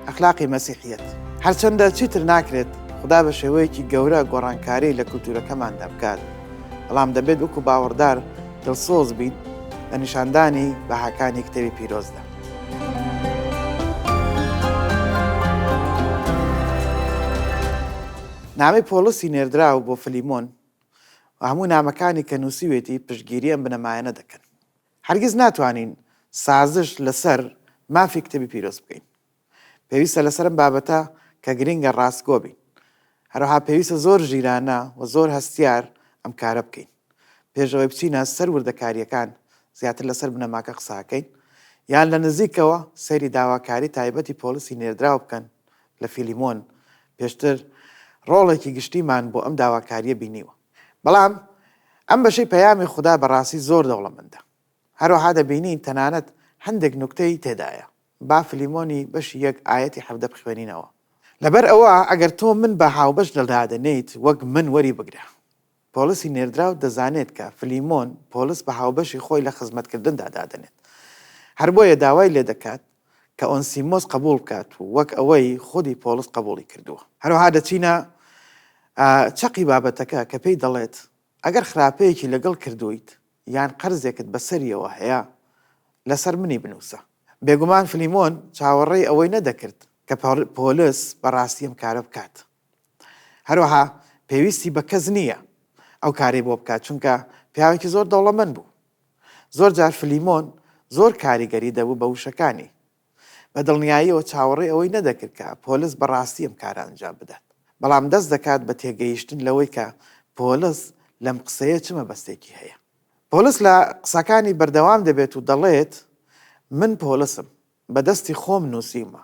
ئەخلاقی مەسیحیەت هەرچەندە چیتر ناکرێت خدا بە شێوەیەکی گەورە گۆڕانکاری لە کولتورەکەماندا بکات، بەڵام دەبێت وەکو باوەڕدار دڵسۆز بین لە نیشاندانی بەهاکانی کتێبی پیرۆزدا. نامەی پۆلسی نێردراو بۆ فلیمۆن و هەموو نامەکانی کە نووسیوێتی پشتگیری ئەم بنەمایانە دەکەن. هەرگیز ناتوانین سازش لەسەر مافی کتێبی پیرۆز بکەین. پێویستە لەسەر ئەم بابەتە کە گرنگە ڕاستگۆ بین. هەروەها پێویستە زۆر ژیرانە و زۆر هەستیار ئەم کارە بکەین. پێشەوەی بچینە سەر وردەکاریەکان زیاتر لەسەر بنەماکە قساکەین، یان لە نزیکەوە سەیری داواکاری تایبەتی پۆلسی نێردراو بکەن لە فیلیمۆن پێشتر ڕۆڵێکی گشتیمان بۆ ئەم داواکاریە بینیوە. بەڵام ئەم بەشەی پەیامی خوددا بەڕاستی زۆر دەوڵەمەندە. هەروەها دەبینین تەنانەت هەندێک نوکتەی تێدایە. با فلیمۆنی بەشی 1 ئاەتی 17 بخوێنینەوە. لەبەر ئەوە ئەگەر تۆ من بە هاوبەش لەدادەنیت وەک من وەری بگرە. پۆلسی نێردراو دەزانێت کە فلیمۆن پۆلس بە هاوبەشی خۆی لە خزمەتکردندا دادەنێت. هەر بۆیە داوای لێ دەکات کە ئۆنسیمۆس قبول بکات و وەک ئەوەی خودی پۆلس قبولی کردووە. هەروەها دەچینە چەقی بابەتەکە کە پێی دەڵێت ئەگەر خراپەیەکی لەگەڵ کردویت یان قەرزێکت بەسەریەوە هەیە لەسەر منی بنووسە. بێگومان فلیمۆن چاوەڕێی ئەوەی نەدەکرد کە پۆلس بەڕاستی ئەم کارە بکات. هەروەها پێویستی بە کەس نییە ئەو کاری بۆ بکات، چونکە پیاوێکی زۆر دەوڵەمەند بوو. زۆر جار فلیمۆن زۆر کاریگەری دەبوو بە وشەکانی. بە دڵنیاییەوە چاوەڕێی ئەوەی نەدەکرد کە پۆلس بەڕاستی ئەم کارە ئەنجام بدات. بەڵام دەست دەکات بە تێگەیشتن لەوەی کە پۆلس لەم قسەیە چ مەبەستێکی هەیە. پۆلس لە قسەکانی بەردەوام دەبێت و دەڵێت من پۆلسم، بەدەستی خۆم نووسیمە،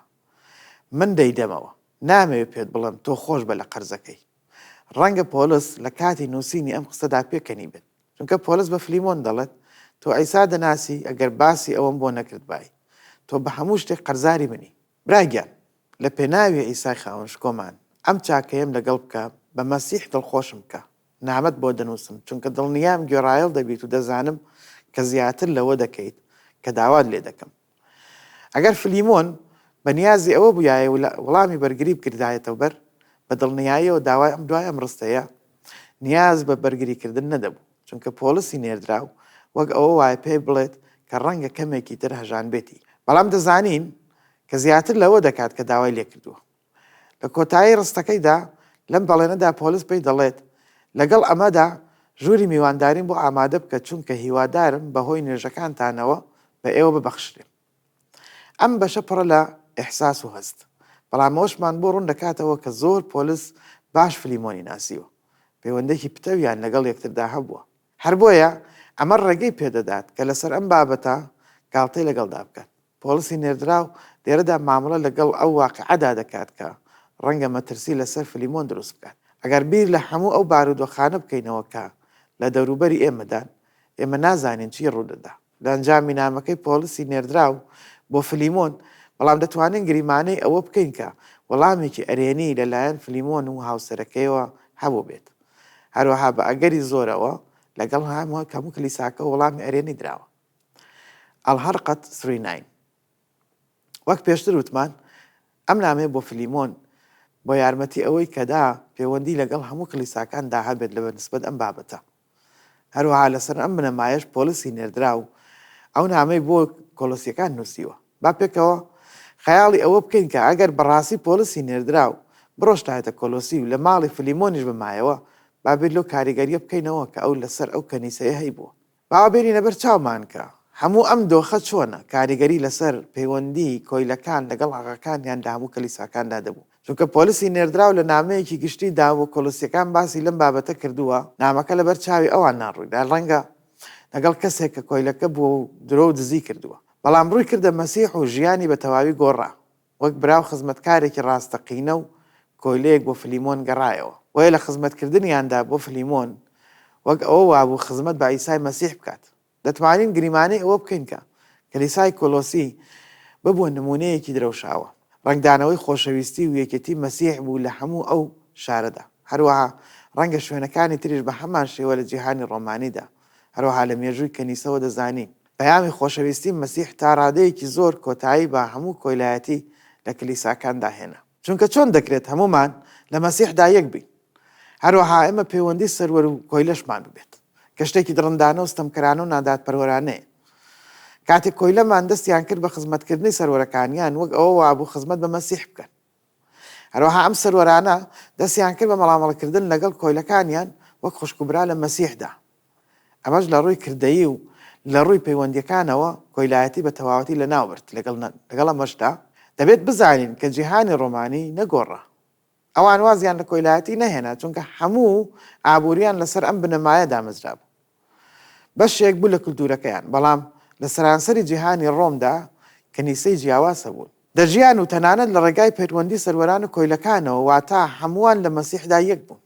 من دەیدەمەوە، نامەوێت پێت بڵم تۆ خۆش بە لە قەرزەکەی. ڕەنگە پۆلس لە کاتی نووسینی ئەم قسەدا پێکەنی بێت، چونکە پۆلس بە فلیمۆن دەڵێت تۆ ئەیسا دەناسی ئەگەر باسی ئەوەم بۆ نەکرد بای، تۆ بە هەموو شتێک قەرزاری منی. براگیان لە پێناوی ئیسای خاوەنشکۆمان ئەم چاکەیەم لەگەڵ بکە، بە مەسیح دڵخۆشم بکە، نامەت بۆ دەنووسم، چونکە دڵنیام گوێڕایەڵ دەبیت و دەزانم کە زیاتر لەوە دەکەیت کە داوات لێ دەکەم. ئەگەر فلیمۆن بە نیازی ئەوە بووایە و وەڵامی بەرگری بکردایەتەوە بەر بە دڵنیاییەوە داوای ئەم دوای ئەم ڕستەیە نیاز بە بەرگریکردن نەدەبوو، چونکە پۆلسی نێردراو وەک ئەوە وایە پێ بڵێت کە ڕەنگە کەمێکی تر هەژان بێتی. بەڵام دەزانین کە زیاتر لەوە دەکات کە داوای لێ کردووە. لە کۆتایی ڕستەکەیدا لەم بەڵێنەدا پۆلس پێی دەڵێت لەگەڵ ئەمەدا ژووری میوانداریم بۆ ئامادە بکە، چونکە هیوادارم بەهۆی نوێژەکانتانەوە بە ئێوە ببەخشرێم. ئەم بەشە پڕە لە ئیحساس و هەست، بەڵام ئەوشمان بۆ ڕوون دەکاتەوە کە زۆر پۆلس باش فلیمۆنی ناسیوە، پەیوەندێکی پتەویان لەگەڵ یەکتردا هەبووە. هەر بۆیە ئەمە ڕێگەی پێدەدات کە لەسەر ئەم بابەتە گاڵتەی لەگەڵدا بکات. پۆلسی نێردراو لێرەدا مامەڵە لەگەڵ ئەو واقعەدا دەکات کە ڕەنگە مەترسی لەسەر فلیمۆن دروست بکات. ئەگەر بیر لە هەموو ئەو بارودۆخانە بکەینەوە کە لە دەوروبەری ئێمەدان، ئێمە نازانین چی ڕوودەدا. لە ئەنجامی نامەکەی پۆلسی نێردراو بۆ فلیمۆن، بەڵام دەتوانین گریمانەی ئەوە بکەین کە وەڵامێکی ئەرێنی لەلایەن فلیمۆن و هاوسەرەکەیەوە هەبوو بێت. هەروەها بە ئەگەری زۆرەوە لەگەڵ هەموو کلیساکە وەڵامی ئەرێنی دراوە. ئەڵهەرقەت 39. وەک پێشتر وتمان، ئەم نامەیە بۆ فلیمۆن بۆ یارمەتی ئەوەی کەدا پەیوەندی لەگەڵ هەموو کلیساکاندا هەبێت لە بەنسبەت ئەم بابەتە. هەروەها لەسەر ئەم بنەمایەش پۆلسی نێردراو ئەو نامەی بۆ کۆلۆسیەکان نووسیوە. با پێکەوە خەیاڵی ئەوە بکەین کە ئەگەر بەڕاستی پۆلسی نێردراو بڕۆشتایەتە کۆلۆسی و لە ماڵی فلیمۆنیش بمایەوە، با بێت لەو کاریگەریە بکەینەوە کە ئەو لەسەر ئەو کەنیسەیە هەیبووە. باوە بێنینە بەر چاومان کە هەموو ئەم دۆخە چۆنە کاریگەری لەسەر پەیوەندی کۆیلەکان لەگەڵ ئاغاکان یان لە هەموو کلیساکاندا دەبوو. چونکە پۆلسی نێردراو لە نامەیەکی گشتیدا بۆ کۆلۆسیەکان باسی لەم بابەتە کردووە، نامەکە لەبەر چاوی ئەوان ناڕوویدا، ڕەنگە لەگەڵ کەسێک کە کۆیلەکە بووە و درۆ و دزی کردووە. بەڵام ڕووی کردە مەسیح و ژیانی بە تەواوی گۆڕا، وەک براو خزمەتکارێکی ڕاستەقینە و کۆیلەیەک بۆ فلیمۆن گەڕایەوە. وەیە لە خزمەتکردنیاندا بۆ فلیمۆن وەک ئەوە وابوو خزمەت بە ئیسای مەسیح بکات. دەتوانین گریمانەی ئەوە بکەین کە کلیسای کۆلۆسی ببووە نمونەیەکی درەوشاوە. ڕنگدانەوەی خۆشەویستی و یەکێتی مەسیح بوو لە هەموو ئەو شارەدا. هەروەها ڕەنگە شوێنەکانی تریش بە هەمان شێوە لە جیهانی ڕۆمانیدا، هەروەها لە مێژووی کەنیسەوە دەزانین. پەیامی خۆشەویستی مەسیح تا ڕادەیەکی زۆر کۆتایی بە هەموو کۆیلایەتی لە کلیساکاندا هێنا. چونکە چۆن دەکرێت هەمومان لە مەسیحدا یەک بین، هەروەها ئێمە پەیوەندی سەروەر و کۆیلەشمان ببێت کە شتێکی دڕندانە و ستەمکەرانە و ناداتپەروەرانەیە. کاتێک کۆیلەمان دەستیان کرد بە خزمەتکردنی سەروەرەکانیان وەک ئەوە وابوو خزمەت بە مەسیح بکەن، هەروەها ئەم سەروەرانە دەستیان کرد بە مەڵامەڵەکردن لەگەڵ کۆیلەکانیان وەک خوشکوبرا لە مەسیحدا. ئەمەش لە ڕووی کردەیی و لە ڕووی پەیوەندیەکانەوە کۆیلایەتی بە تەواوەتی لە ناوبرد. لەگەڵ ئەمەشدا دەبێت بزانین کە جیهانی ڕۆمانی نەگۆڕا. ئەوان وازیان لە کۆیلایەتی نەهێنا چونکە هەموو ئابوووریان لەسەر ئەم بنەمایە دامەزرا بوو. بەشێک بوو لە کولتورەکەیان، بەڵام لە سەرانسەری جیهانی ڕۆمدا کەنیسەی جیاواسە بوون. دەژیان و تەنانەت لە ڕێگای پەیوەندی سەروەران و کۆیلەکانەوە، واتە هەمووان لە مەسیحدا یەک بوون.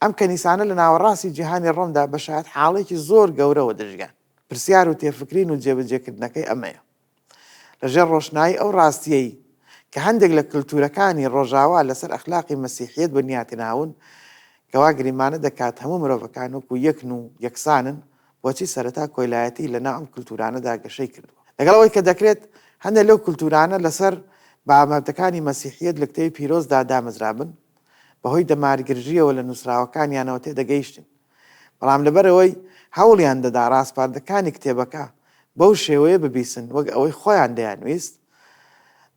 ئەم کەنیسانە لە ناوەڕاستی جیهانی ڕۆمدا بە شایەت حاڵێکی زۆر گەورەوە دەژیان. پرسیار و تێفکرین و جێبەجێکردنەکەی ئەمەیە لەژێر ڕۆشنایی ئەو ڕاستیەی کە هەندێک لە کولتورەکانی ڕۆژاوا لەسەر ئەخلاقی مەسیحیەت بنیاتناون، کەوا گریمانە دەکات هەموو مرۆڤەکان وەکو یەکن و یەکسانن، بۆچی سەرەتا کۆیلایەتی لەناو ئەم کولتورانەدا گەشەی کردووە. لەگەڵەوەی کە دەکرێت هەندێک لەو کولتورانە لەسەر بابەتەکانی مەسیحیەت لە کتێبی پیرۆزدا دامەزرابن، بەهۆی دەمارگرژیەوە لە نووسراوەکانیانەوە تێدەگەیشتن، بەڵام لەبەرەوەی هەوڵیان دەدا ڕاستپاردەکانی کتێبەکە بەو شێوەیە ببیسن وەک ئەوەی خۆیان دەیانویست،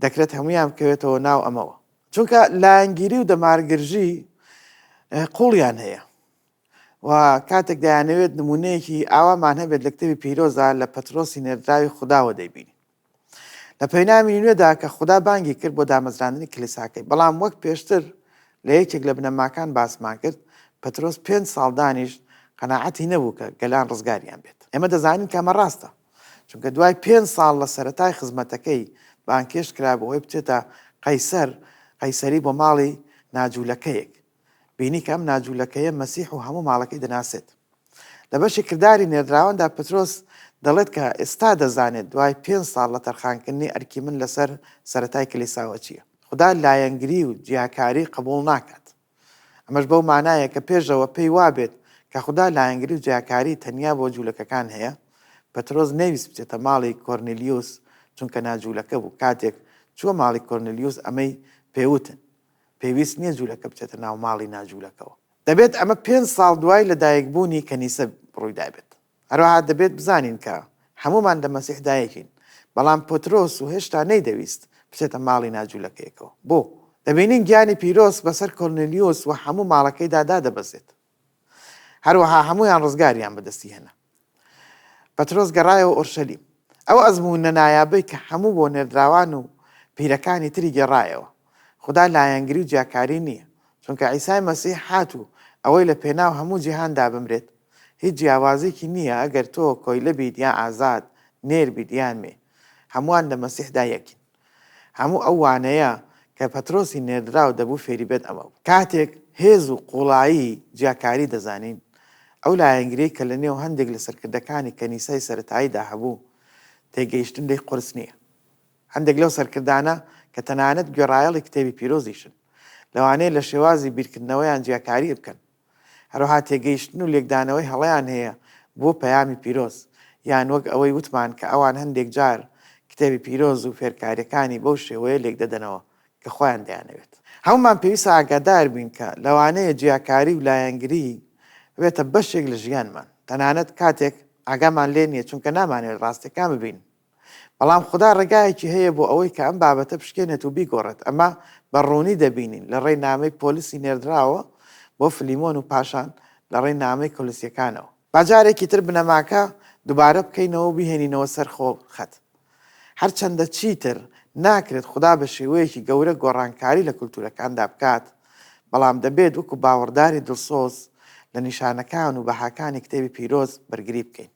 دەکرێت هەمویان بکەوێتەوە ناو ئەمەوە. چونکە لایەنگیری و دەمارگرژی قوڵیان هەیە و کاتێک دەیانەوێت نمونەیەکی ئاوامان هەبێت لە کتێبی پیرۆزدا لە پەترۆسی نێردراوی خودداوە دەیبینی. لە پەیامی نوێدا کە خوددا بانگی کرد بۆ دامەزراندنی کلیساکەی، بەڵام وەک پێشتر لە یەکێک لە بنەماکان باسمان کرد، پەترۆس 5 ساڵ دانیشت قەناعەتی نەبوو کە گەلان ڕزگاریان بێت. ئێمە دەزانین کە ئەمە ڕاستە، چونکە دوای 5 ساڵ لە سەرەتای خزمەتەکەی بانکێش کرا بەوەی بچێتە قەیسەری بۆ ماڵی ناجوولەکەیەک، بینی کە ئەم ناجوولەکەیە مەسیح و هەموو ماڵەکەی دەناسێت. لە بەشی کردداری نێردراواندا پەترۆس دەڵێت کە ئێستا دەزانێت دوای 5 ساڵ لە تەرخانکردنی ئەرکی من لەسەر سەرەتای کلیساوە چییە. خوددا لایەنگری و جیاکاری قبول ناکات. ئەمەش بەو مانایە کە پێشەوە پێی وابێت کە خوددا لایەنگری و جیاکاری تەنیا بۆ جوولەکەکان هەیە، پەترۆس نەویست بچێتە ماڵی کۆرنیلیوس چونکە ناجوولەکە بوو. کاتێک چووە ماڵی کۆرنیلیوس ئەمەی پێوتن، پێویست نییە جوولەکە بچێتە ناو ماڵی ناجوولەکەەوە. دەبێت ئەمە 5 ساڵ دوای لە دایکبوونی کەنیسە ڕوویدا بێت. هەروەها دەبێت بزانین کە هەمومان لە مەسیحدایەکین، بەڵام پۆترۆس و هێشتا نەیدەویست بچێتە ماڵی ناجوولەکەیەکەوە. بۆ دەبینین گیانی پیرۆس بەسەر کۆرنیلیوس و هەموو ماڵەکەیدا دادەبەزێت، هەروەها هەمویان ڕزگاریان بەدەستی هێنا. پەترۆس گەڕایەوە ئۆرشەلیم. ئەو ئەزموونە نایابەی کە هەموو بۆ نێردراوان و پیرەکانی تری گەڕایەوە. خوددا لایەنگری و جیاکاری نییە، چونکە عیسای مەسیح هاتوو ئەوەی لە پێناو هەموو جیهاندا بمرێت. هیچ جیاوازێکی نییە ئەگەر تۆ کۆیلە بیت یان ئازاد، نێر بیت یان مێ، هەمووان لە مەسیحدا یەکین. هەموو ئەو وانەیە کە پەترۆسی نێردراو دەبوو فێری بێت ئەمە بوو. کاتێک هێز و قوڵایی جیاکاری دەزانین، ئەو لایەنگری کە لە نێو هەندێک لە سەرکردەکانی کەنیسای سەرەتاییدا هەبوو تێگەیشتن لێی قورس نییە. هەندێک لەو سەرکردانە کە تەنانەت گوێڕایەڵی کتێبی پیرۆزیشن، لەوانەیە لە شێوازی بیرکردنەوەیان جیاکاری بکەن. هەروەها تێگەیشتن و لێکدانەوەی هەڵەیان هەیە بۆ پەیامی پیرۆز، یان وەک ئەوەی وتمان کە ئەوان هەندێک جار کتێبی پیرۆز و فێرکاریەکانی بەو شێوەیە لێک دەدەنەوە کە خۆیان دەیانەوێت. هەمومان پێویستە ئاگادار بین کە لەوانەیە جیاکاری و لایەنگری بێتە بەشێک لە ژیانمان، تەنانەت کاتێک ئاگامان لێ نییە چونکە نامانێت ڕاستیەکان ببین. بەڵام خوددا ڕێگایەکی هەیە بۆ ئەوەی کە ئەم بابەتە بشکێنێت و بیگۆڕێت. ئەمە بەڕوونی دەبینین لە ڕێی نامەی پۆلیسی نێردراوە بۆ فلیمۆن و پاشان لە ڕێی نامەی کۆلیسیەکانەوە. باجارێکی تر بنەماکە دووبارە بکەینەوە و بیهێنینەوە سەر خۆ خەت. هەرچەندە چیتر ناکرێت خوددا بە شێوەیەکی گەورە گۆڕانکاری لە کولتورەکاندا بکات، بەڵام دەبێت وەکو باوەڕداری دڵسۆز لە نیشانەکان و بەهاکانی کتێبی پیرۆز بەرگری بکەین.